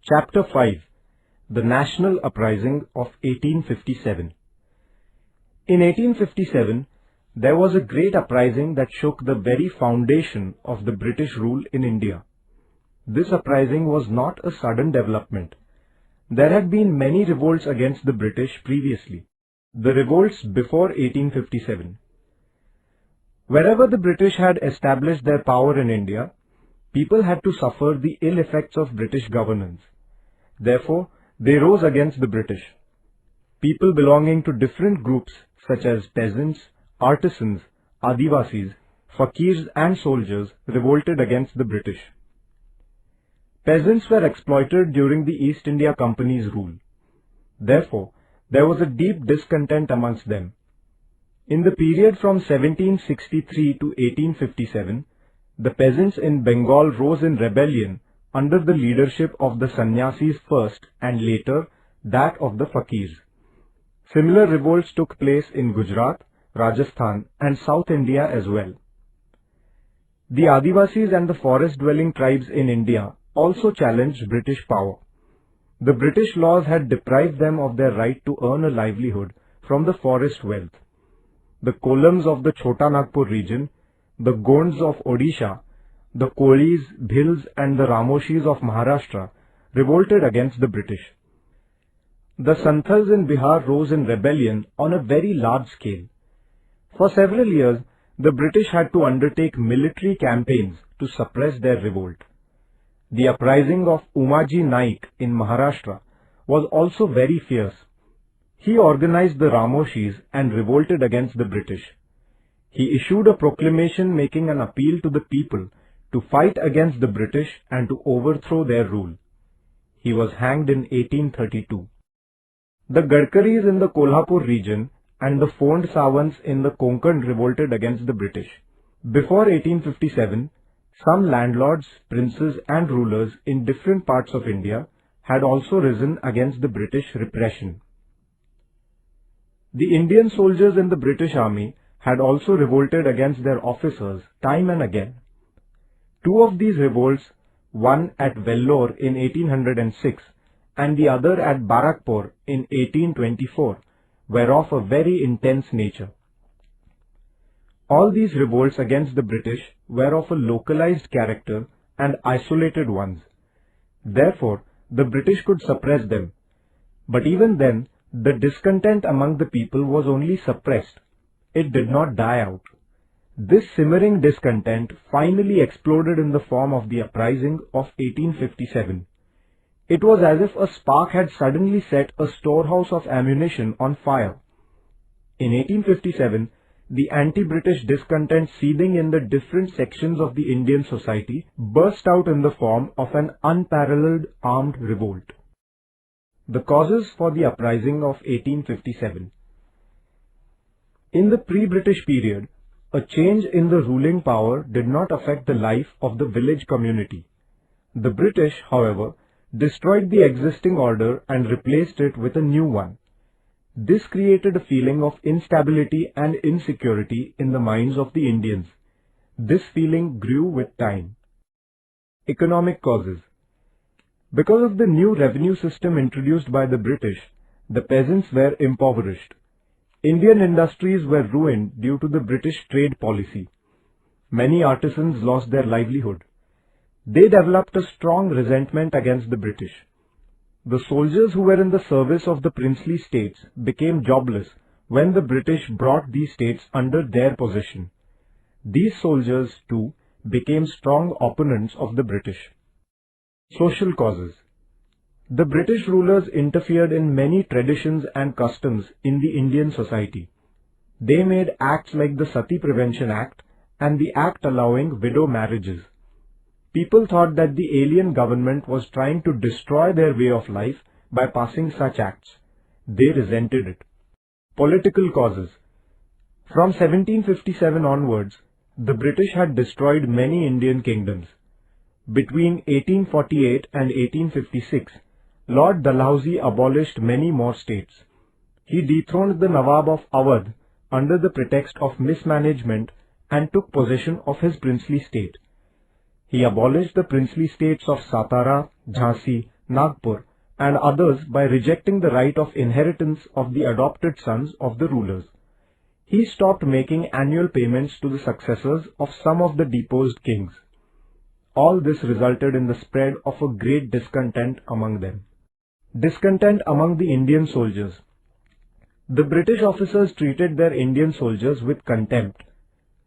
Chapter 5. The National Uprising of 1857. In 1857, there was a great uprising that shook the very foundation of the British rule in India. This uprising was not a sudden development. There had been many revolts against the British previously. The revolts before 1857. Wherever the British had established their power in India, people had to suffer the ill effects of British governance. Therefore, they rose against the British. People belonging to different groups such as peasants, artisans, Adivasis, fakirs and soldiers revolted against the British. Peasants were exploited during the East India Company's rule. Therefore, there was a deep discontent amongst them. In the period from 1763 to 1857, the peasants in Bengal rose in rebellion under the leadership of the sannyasis first and later that of the fakirs. Similar revolts took place in Gujarat, Rajasthan and South India as well. The Adivasis and the forest-dwelling tribes in India also challenged British power. The British laws had deprived them of their right to earn a livelihood from the forest wealth. The Kolams of the Chota Nagpur region, the Gonds of Odisha, the Kolis, Bhils and the Ramoshis of Maharashtra revolted against the British. The Santhals in Bihar rose in rebellion on a very large scale. For several years, the British had to undertake military campaigns to suppress their revolt. The uprising of Umaji Naik in Maharashtra was also very fierce. He organized the Ramoshis and revolted against the British. He issued a proclamation making an appeal to the people to fight against the British and to overthrow their rule. He was hanged in 1832. The Gadkaris in the Kolhapur region and the Fond Sawants in the Konkan revolted against the British. Before 1857, some landlords, princes and rulers in different parts of India had also risen against the British repression. The Indian soldiers in the British Army had also revolted against their officers time and again. Two of these revolts, one at Vellore in 1806 and the other at Barakpur in 1824, were of a very intense nature. All these revolts against the British were of a localized character and isolated ones. Therefore, the British could suppress them. But even then, the discontent among the people was only suppressed. It did not die out. This simmering discontent finally exploded in the form of the uprising of 1857. It was as if a spark had suddenly set a storehouse of ammunition on fire. In 1857, the anti-British discontent seething in the different sections of the Indian society burst out in the form of an unparalleled armed revolt. The causes for the uprising of 1857. In the pre-British period, a change in the ruling power did not affect the life of the village community. The British, however, destroyed the existing order and replaced it with a new one. This created a feeling of instability and insecurity in the minds of the Indians. This feeling grew with time. Economic causes. Because of the new revenue system introduced by the British, the peasants were impoverished. Indian industries were ruined due to the British trade policy. Many artisans lost their livelihood. They developed a strong resentment against the British. The soldiers who were in the service of the princely states became jobless when the British brought these states under their possession. These soldiers, too, became strong opponents of the British. Social causes. The British rulers interfered in many traditions and customs in the Indian society. They made acts like the Sati Prevention Act and the act allowing widow marriages. People thought that the alien government was trying to destroy their way of life by passing such acts. They resented it. Political causes. From 1757 onwards, the British had destroyed many Indian kingdoms. Between 1848 and 1856, Lord Dalhousie abolished many more states. He dethroned the Nawab of Awadh under the pretext of mismanagement and took possession of his princely state. He abolished the princely states of Satara, Jhansi, Nagpur, and others by rejecting the right of inheritance of the adopted sons of the rulers. He stopped making annual payments to the successors of some of the deposed kings. All this resulted in the spread of a great discontent among them. Discontent among the Indian soldiers. The British officers treated their Indian soldiers with contempt.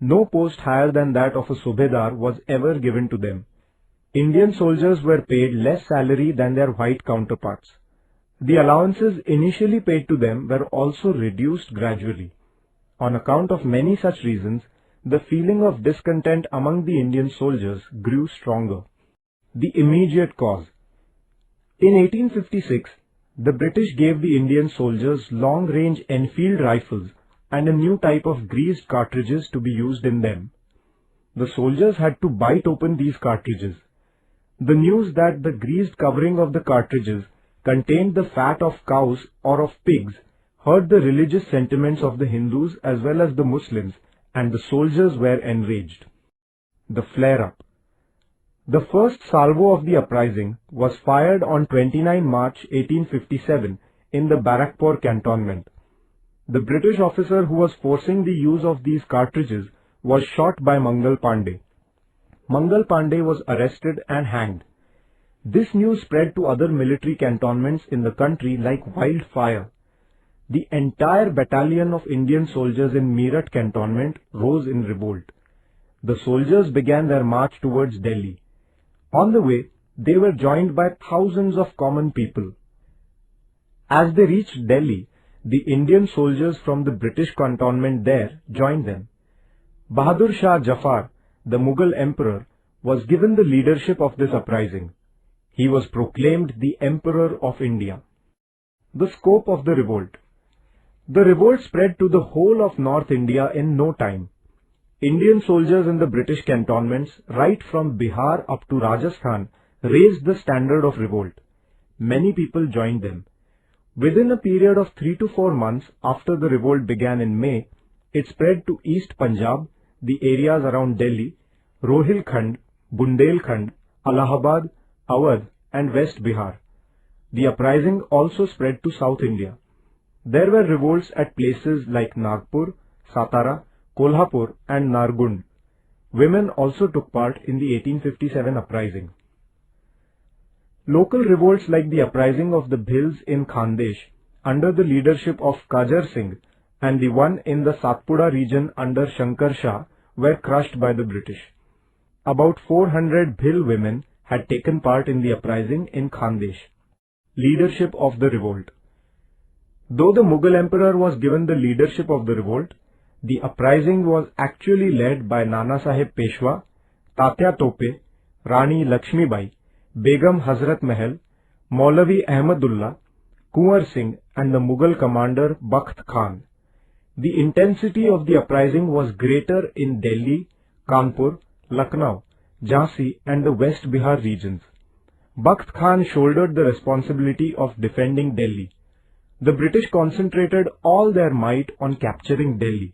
No post higher than that of a subedar was ever given to them. Indian soldiers were paid less salary than their white counterparts. The allowances initially paid to them were also reduced gradually. On account of many such reasons, the feeling of discontent among the Indian soldiers grew stronger. The immediate cause. In 1856, the British gave the Indian soldiers long-range Enfield rifles and a new type of greased cartridges to be used in them. The soldiers had to bite open these cartridges. The news that the greased covering of the cartridges contained the fat of cows or of pigs hurt the religious sentiments of the Hindus as well as the Muslims, and the soldiers were enraged. The flare-up. The first salvo of the uprising was fired on 29 March 1857 in the Barakpur cantonment. The British officer who was forcing the use of these cartridges was shot by Mangal Pandey. Mangal Pandey was arrested and hanged. This news spread to other military cantonments in the country like wildfire. The entire battalion of Indian soldiers in Meerut cantonment rose in revolt. The soldiers began their march towards Delhi. On the way, they were joined by thousands of common people. As they reached Delhi, the Indian soldiers from the British cantonment there joined them. Bahadur Shah Jafar, the Mughal emperor, was given the leadership of this uprising. He was proclaimed the Emperor of India. The scope of the revolt. The revolt spread to the whole of North India in no time. Indian soldiers in the British cantonments, right from Bihar up to Rajasthan, raised the standard of revolt. Many people joined them. Within a period of 3 to 4 months after the revolt began in May, it spread to East Punjab, the areas around Delhi, Rohilkhand, Bundelkhand, Allahabad, Awadh and West Bihar. The uprising also spread to South India. There were revolts at places like Nagpur, Satara, Kolhapur and Nargund. Women also took part in the 1857 uprising. Local revolts like the uprising of the Bhils in Khandesh under the leadership of Kajar Singh and the one in the Satpura region under Shankar Shah were crushed by the British. About 400 Bhil women had taken part in the uprising in Khandesh. Leadership of the revolt. Though the Mughal emperor was given the leadership of the revolt, the uprising was actually led by Nana Sahib Peshwa, Tatya Tope, Rani Lakshmibai, Begum Hazrat Mahal, Maulavi Ahmadullah, Kunwar Singh and the Mughal commander Bakht Khan. The intensity of the uprising was greater in Delhi, Kanpur, Lucknow, Jhansi and the West Bihar regions. Bakht Khan shouldered the responsibility of defending Delhi. The British concentrated all their might on capturing Delhi.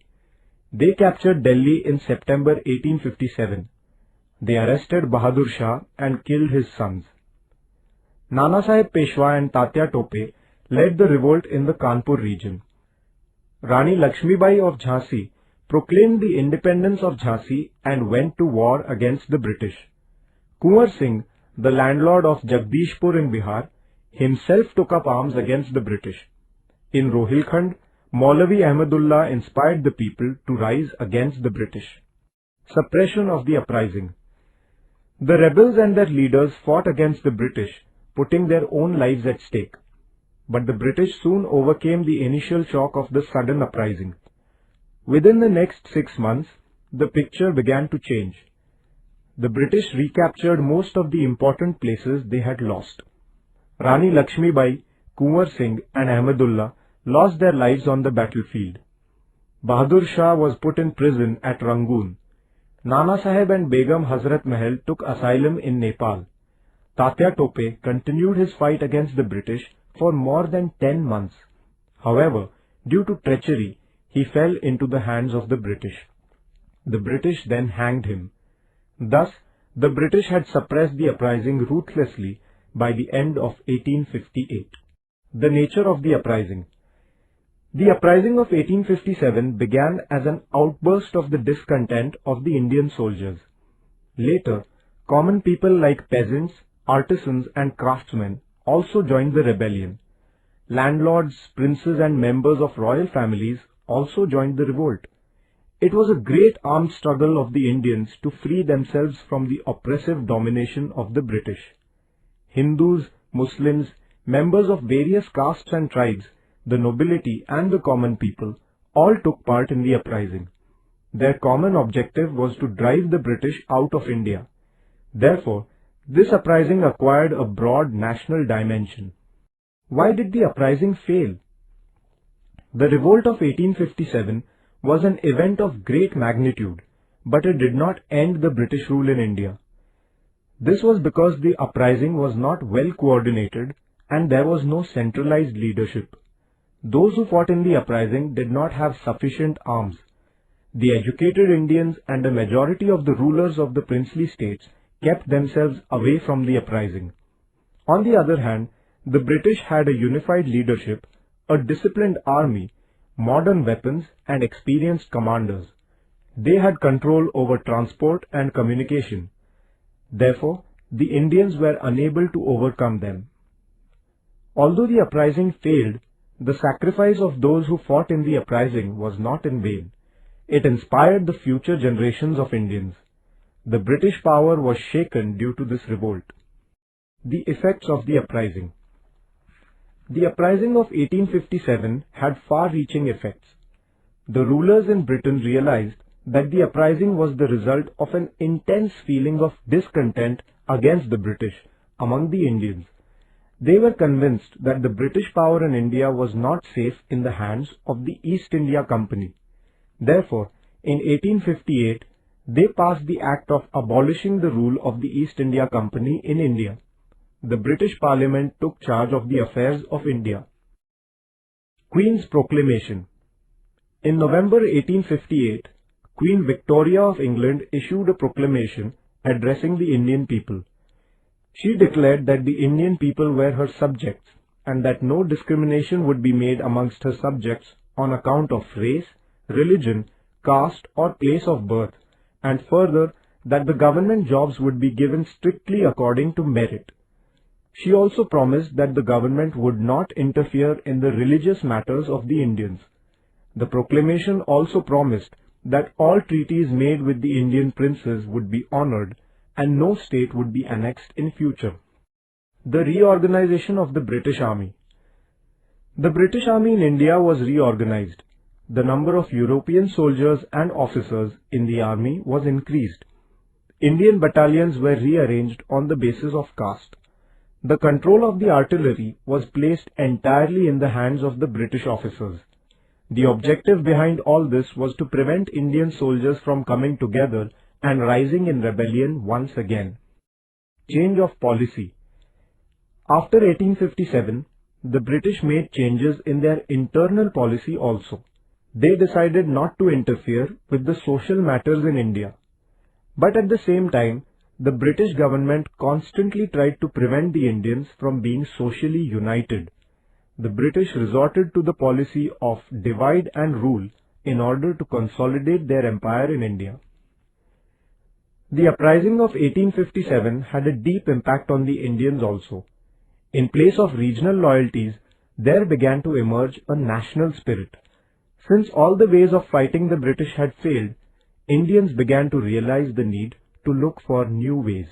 They captured Delhi in September 1857. They arrested Bahadur Shah and killed his sons. Nana Sahib Peshwa and Tatya Tope led the revolt in the Kanpur region. Rani Lakshmibai of Jhansi proclaimed the independence of Jhansi and went to war against the British. Kunwar Singh, the landlord of Jagdishpur in Bihar, himself took up arms against the British. In Rohilkhand, Maulavi Ahmadullah inspired the people to rise against the British. Suppression of the uprising. The rebels and their leaders fought against the British, putting their own lives at stake. But the British soon overcame the initial shock of the sudden uprising. Within the next 6 months, the picture began to change. The British recaptured most of the important places they had lost. Rani Lakshmibai, Kunwar Singh and Ahmadullah lost their lives on the battlefield. Bahadur Shah was put in prison at Rangoon. Nana Sahib and Begum Hazrat Mahal took asylum in Nepal. Tatya Tope continued his fight against the British for more than 10 months. However, due to treachery, he fell into the hands of the British. The British then hanged him. Thus, the British had suppressed the uprising ruthlessly by the end of 1858. The nature of the uprising. The uprising of 1857 began as an outburst of the discontent of the Indian soldiers. Later, common people like peasants, artisans and craftsmen also joined the rebellion. Landlords, princes and members of royal families also joined the revolt. It was a great armed struggle of the Indians to free themselves from the oppressive domination of the British. Hindus, Muslims, members of various castes and tribes, the nobility and the common people all took part in the uprising. Their common objective was to drive the British out of India. Therefore, this uprising acquired a broad national dimension. Why did the uprising fail? The revolt of 1857 was an event of great magnitude, but it did not end the British rule in India. This was because the uprising was not well coordinated and there was no centralized leadership. Those who fought in the uprising did not have sufficient arms. The educated Indians and a majority of the rulers of the princely states kept themselves away from the uprising. On the other hand, the British had a unified leadership, a disciplined army, modern weapons and experienced commanders. They had control over transport and communication. Therefore, the Indians were unable to overcome them. Although the uprising failed, the sacrifice of those who fought in the uprising was not in vain. It inspired the future generations of Indians. The British power was shaken due to this revolt. The effects of the uprising. The uprising of 1857 had far-reaching effects. The rulers in Britain realized that the uprising was the result of an intense feeling of discontent against the British among the Indians. They were convinced that the British power in India was not safe in the hands of the East India Company. Therefore, in 1858, they passed the Act of abolishing the rule of the East India Company in India. The British Parliament took charge of the affairs of India. Queen's Proclamation. In November 1858, Queen Victoria of England issued a proclamation addressing the Indian people. She declared that the Indian people were her subjects and that no discrimination would be made amongst her subjects on account of race, religion, caste or place of birth, and further that the government jobs would be given strictly according to merit. She also promised that the government would not interfere in the religious matters of the Indians. The proclamation also promised that all treaties made with the Indian princes would be honored and no state would be annexed in future. The reorganization of the British Army. The British Army in India was reorganized. The number of European soldiers and officers in the army was increased. Indian battalions were rearranged on the basis of caste. The control of the artillery was placed entirely in the hands of the British officers. The objective behind all this was to prevent Indian soldiers from coming together and rising in rebellion once again. Change of policy. After 1857, the British made changes in their internal policy also. They decided not to interfere with the social matters in India. But at the same time, the British government constantly tried to prevent the Indians from being socially united. The British resorted to the policy of divide and rule in order to consolidate their empire in India. The uprising of 1857 had a deep impact on the Indians also. In place of regional loyalties, there began to emerge a national spirit. Since all the ways of fighting the British had failed, Indians began to realize the need to look for new ways.